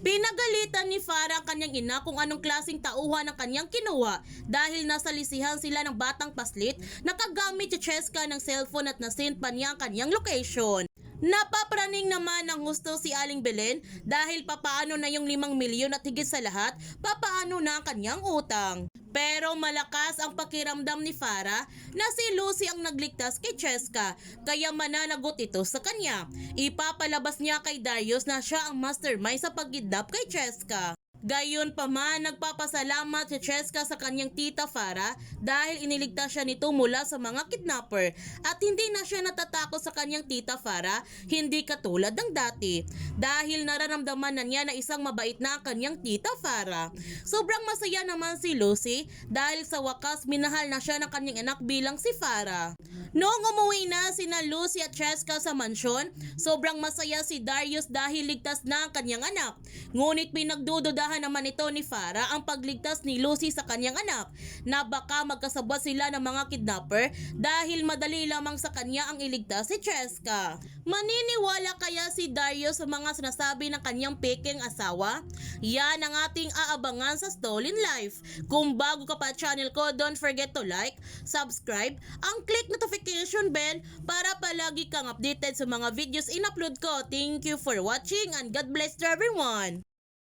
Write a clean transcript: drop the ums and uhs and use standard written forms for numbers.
Pinagalitan ni Farah ang kanyang ina kung anong klaseng tauhan ang kanyang kinuha dahil nasa lisihan sila ng batang paslit na kagamit si Cheska ng cellphone at nasend pa niya ang kanyang location. Napapraning naman ng gusto si Aling Belen dahil papaano na yung 5 milyon at higit sa lahat, papaano na ang kanyang utang. Pero malakas ang pakiramdam ni Farah na si Lucy ang nagligtas kay Cheska kaya mananagot ito sa kanya. Ipapalabas niya kay Darius na siya ang mastermind sa pagkidnap kay Cheska. Gayon pa man, nagpapasalamat si Cheska sa kanyang tita Farah dahil iniligtas siya nito mula sa mga kidnapper at hindi na siya natatakot sa kanyang tita Farah, hindi katulad ng dati. Dahil nararamdaman na niya na isang mabait na ang kanyang tita Farah. Sobrang masaya naman si Lucy dahil sa wakas minahal na siya ng kanyang anak bilang si Farah. Noong umuwi na sina Lucy at Cheska sa mansyon, sobrang masaya si Darius dahil ligtas na ang kanyang anak. Ngunit pinagdududahan naman ito ni Farah ang pagligtas ni Lucy sa kanyang anak na baka magkasabwat sila ng mga kidnapper dahil madali lamang sa kanya ang iligtas si Cheska. Maniniwala kaya si Darius sa mga sinasabi ng kanyang peking asawa? Yan ang ating aabangan sa Stolen Life. Kung bago ka pa channel ko, don't forget to like, subscribe, ang click notification bell para palagi kang updated sa mga videos in-upload ko. Thank you for watching and God bless to everyone!